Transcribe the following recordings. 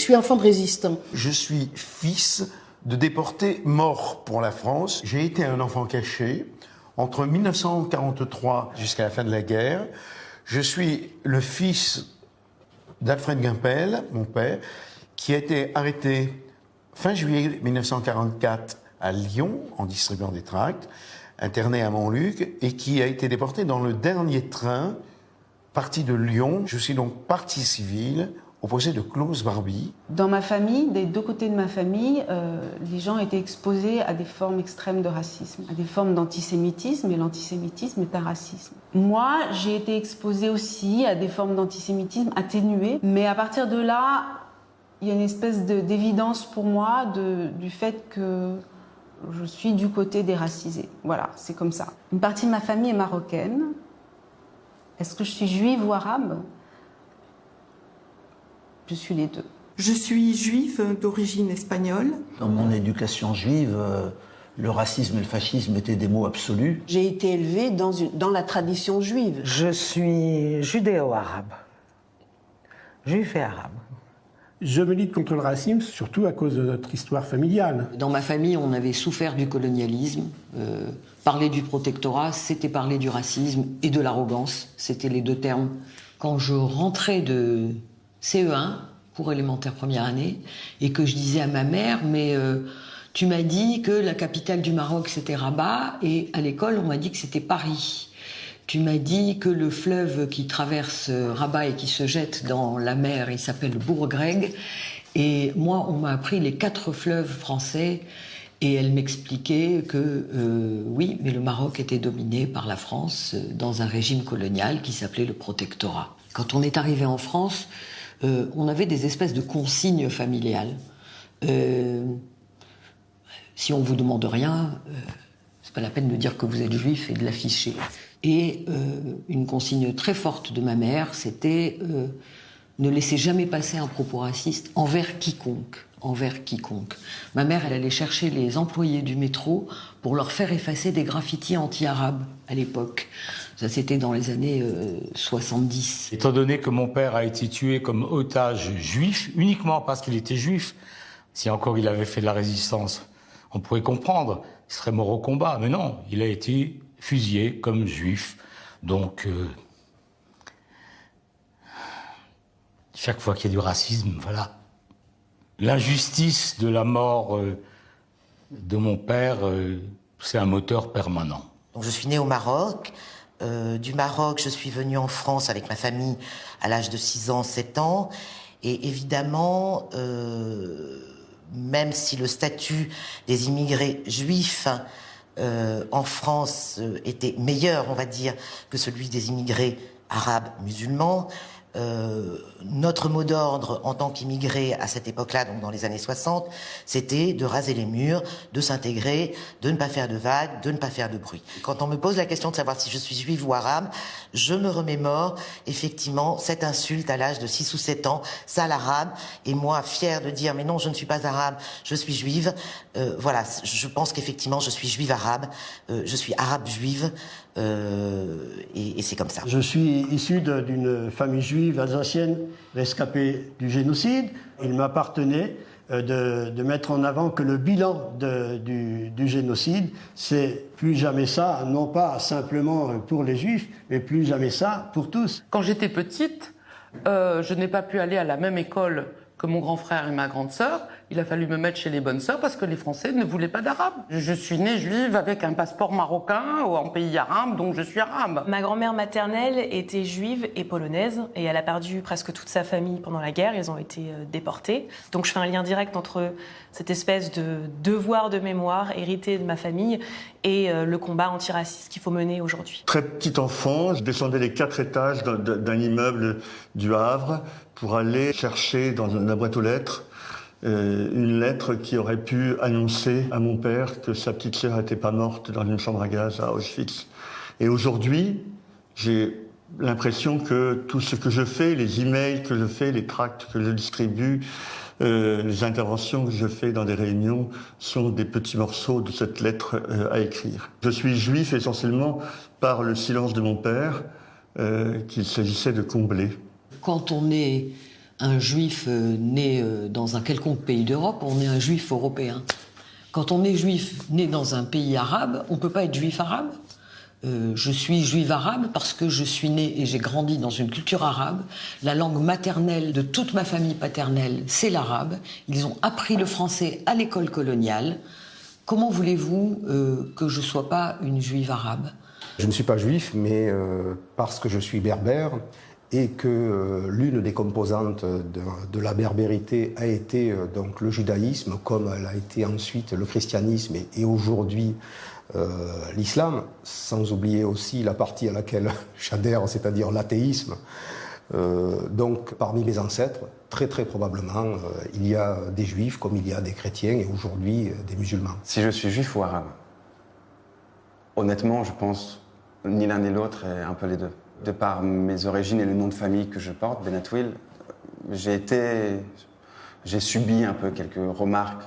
Je suis enfant de résistant. Je suis fils de déportés morts pour la France. J'ai été un enfant caché entre 1943 jusqu'à la fin de la guerre. Je suis le fils d'Alfred Guimpel, mon père, qui a été arrêté fin juillet 1944 à Lyon en distribuant des tracts, interné à Montluc et qui a été déporté dans le dernier train parti de Lyon. Je suis donc partie civile au procès de Klaus Barbie. Dans ma famille, des deux côtés de ma famille, les gens étaient exposés à des formes extrêmes de racisme, à des formes d'antisémitisme, et l'antisémitisme est un racisme. Moi, j'ai été exposée aussi à des formes d'antisémitisme atténuées, mais à partir de là, il y a une espèce d'évidence pour moi du fait que je suis du côté des racisés. Voilà, c'est comme ça. Une partie de ma famille est marocaine. Est-ce que je suis juive ou arabe ? Je suis les deux. Je suis juive d'origine espagnole. Dans mon éducation juive, le racisme et le fascisme étaient des mots absolus. J'ai été élevée dans la tradition juive. Je suis judéo-arabe. Juif et arabe. Je milite contre le racisme, surtout à cause de notre histoire familiale. Dans ma famille, on avait souffert du colonialisme. Parler du protectorat, c'était parler du racisme et de l'arrogance. C'était les deux termes. Quand je rentrais de CE1 pour élémentaire première année et que je disais à ma mère, mais tu m'as dit que la capitale du Maroc c'était Rabat et à l'école on m'a dit que c'était Paris. Tu m'as dit que le fleuve qui traverse Rabat et qui se jette dans la mer, il s'appelle le Bourgreg, et moi on m'a appris les 4 fleuves français et elle m'expliquait que oui, mais le Maroc était dominé par la France dans un régime colonial qui s'appelait le protectorat. Quand on est arrivé en France, on avait des espèces de consignes familiales. Si on vous demande rien, c'est pas la peine de dire que vous êtes juif et de l'afficher. Et une consigne très forte de ma mère, c'était ne laissez jamais passer un propos raciste envers quiconque. Envers quiconque. Ma mère, elle allait chercher les employés du métro pour leur faire effacer des graffitis anti-arabes à l'époque. Ça, c'était dans les années 70. Étant donné que mon père a été tué comme otage juif, uniquement parce qu'il était juif, si encore il avait fait de la résistance, on pourrait comprendre, il serait mort au combat. Mais non, il a été fusillé comme juif. Donc, chaque fois qu'il y a du racisme, voilà. L'injustice de la mort de mon père, c'est un moteur permanent. Donc je suis née au Maroc. Du Maroc, je suis venue en France avec ma famille à l'âge de 6 ans, 7 ans. Et évidemment, même si le statut des immigrés juifs en France était meilleur, on va dire, que celui des immigrés arabes musulmans, notre mot d'ordre en tant qu'immigrés à cette époque-là, donc dans les années 60, c'était de raser les murs, de s'intégrer, de ne pas faire de vagues, de ne pas faire de bruit. Quand on me pose la question de savoir si je suis juive ou arabe, je me remémore effectivement cette insulte à l'âge de 6 ou 7 ans, sale arabe, et moi fière de dire mais non, je ne suis pas arabe, je suis juive. Voilà, je pense qu'effectivement je suis juive arabe, je suis arabe juive, et c'est comme ça. Je suis issu d'une famille juive alsacienne rescapée du génocide. Il m'appartenait de mettre en avant que le bilan du génocide, c'est plus jamais ça, non pas simplement pour les juifs, mais plus jamais ça pour tous. Quand j'étais petite, je n'ai pas pu aller à la même école que mon grand frère et ma grande sœur. Il a fallu me mettre chez les bonnes sœurs parce que les Français ne voulaient pas d'arabes. Je suis née juive avec un passeport marocain ou en pays arabe, donc je suis arabe. Ma grand-mère maternelle était juive et polonaise et elle a perdu presque toute sa famille pendant la guerre. Ils ont été déportés. Donc je fais un lien direct entre cette espèce de devoir de mémoire hérité de ma famille et le combat antiraciste qu'il faut mener aujourd'hui. Très petit enfant, je descendais les 4 étages d'un immeuble du Havre pour aller chercher dans la boîte aux lettres une lettre qui aurait pu annoncer à mon père que sa petite sœur n'était pas morte dans une chambre à gaz à Auschwitz. Et aujourd'hui, j'ai l'impression que tout ce que je fais, les emails que je fais, les tracts que je distribue, les interventions que je fais dans des réunions sont des petits morceaux de cette lettre à écrire. Je suis juif essentiellement par le silence de mon père qu'il s'agissait de combler. Quand on est un juif né dans un quelconque pays d'Europe, on est un juif européen. Quand on est juif né dans un pays arabe, on ne peut pas être juif arabe. Je suis juive arabe parce que je suis née et j'ai grandi dans une culture arabe. La langue maternelle de toute ma famille paternelle, c'est l'arabe. Ils ont appris le français à l'école coloniale. Comment voulez-vous que je ne sois pas une juive arabe ? Je ne suis pas juif, mais parce que je suis berbère et que l'une des composantes de la berbérité a été donc le judaïsme, comme elle a été ensuite le christianisme et aujourd'hui l'islam, sans oublier aussi la partie à laquelle j'adhère, c'est-à-dire l'athéisme. Donc parmi mes ancêtres, très probablement, il y a des juifs comme il y a des chrétiens et aujourd'hui des musulmans. Si je suis juif ou arabe, honnêtement, je pense ni l'un ni l'autre et un peu les deux. De par mes origines et le nom de famille que je porte, Benatouil, j'ai subi un peu quelques remarques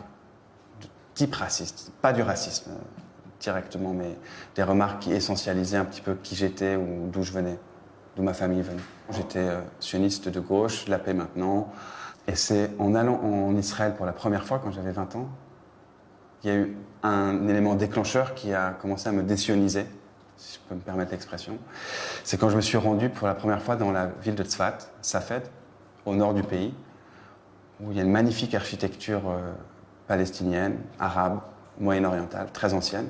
de type raciste. Pas du racisme directement, mais des remarques qui essentialisaient un petit peu qui j'étais ou d'où je venais, d'où ma famille venait. J'étais sioniste de gauche, la paix maintenant. Et c'est en allant en Israël pour la première fois, quand j'avais 20 ans, il y a eu un élément déclencheur qui a commencé à me désioniser, si je peux me permettre l'expression. C'est quand je me suis rendu pour la première fois dans la ville de Tzfat, Safed, au nord du pays, où il y a une magnifique architecture palestinienne, arabe, moyen-orientale, très ancienne,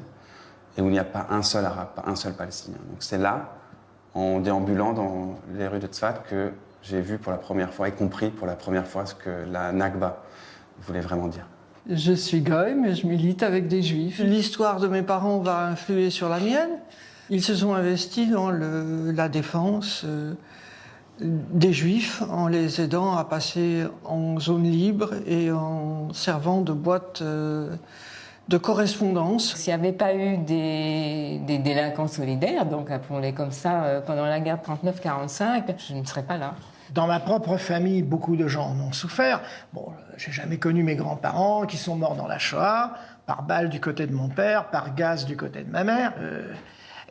et où il n'y a pas un seul arabe, pas un seul palestinien. Donc c'est là, en déambulant dans les rues de Tzfat, que j'ai vu pour la première fois et compris pour la première fois ce que la Nakba voulait vraiment dire. Je suis goïm et je milite avec des juifs. L'histoire de mes parents va influer sur la mienne. Ils se sont investis dans la défense des juifs en les aidant à passer en zone libre et en servant de boîte de correspondance. S'il n'y avait pas eu des délinquants solidaires, donc appelons-les comme ça, pendant la guerre 39-45, je ne serais pas là. Dans ma propre famille, beaucoup de gens en ont souffert. Bon, j'ai jamais connu mes grands-parents qui sont morts dans la Shoah, par balle du côté de mon père, par gaz du côté de ma mère.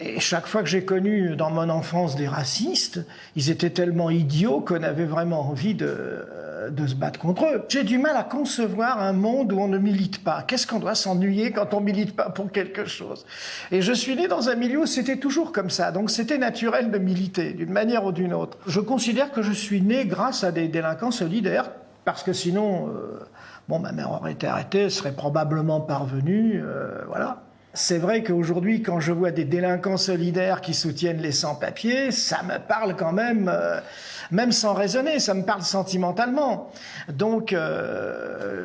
Et chaque fois que j'ai connu dans mon enfance des racistes, ils étaient tellement idiots qu'on avait vraiment envie de se battre contre eux. J'ai du mal à concevoir un monde où on ne milite pas. Qu'est-ce qu'on doit s'ennuyer quand on milite pas pour quelque chose? Et je suis né dans un milieu où c'était toujours comme ça, donc c'était naturel de militer, d'une manière ou d'une autre. Je considère que je suis né grâce à des délinquants solidaires, parce que sinon, ma mère aurait été arrêtée, elle serait probablement parvenue, voilà. C'est vrai qu'aujourd'hui, quand je vois des délinquants solidaires qui soutiennent les sans-papiers, ça me parle quand même, même sans raisonner, ça me parle sentimentalement. Donc,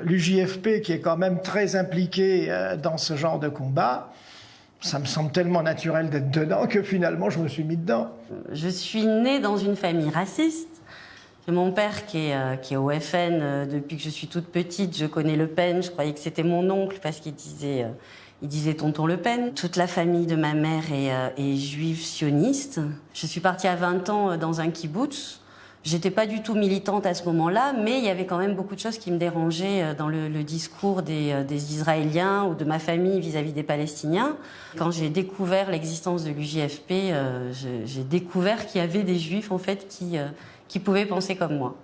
l'UJFP, qui est quand même très impliqué dans ce genre de combat, ça me semble tellement naturel d'être dedans que finalement, je me suis mis dedans. Je suis née dans une famille raciste. J'ai mon père qui est au FN depuis que je suis toute petite. Je connais Le Pen, je croyais que c'était mon oncle parce qu'il disait tonton Le Pen. Toute la famille de ma mère est juive sioniste. Je suis partie à 20 ans dans un kibbutz. J'étais pas du tout militante à ce moment-là, mais il y avait quand même beaucoup de choses qui me dérangeaient dans le discours des Israéliens ou de ma famille vis-à-vis des Palestiniens. Quand j'ai découvert l'existence de l'UJFP, j'ai découvert qu'il y avait des juifs en fait qui pouvaient penser comme moi.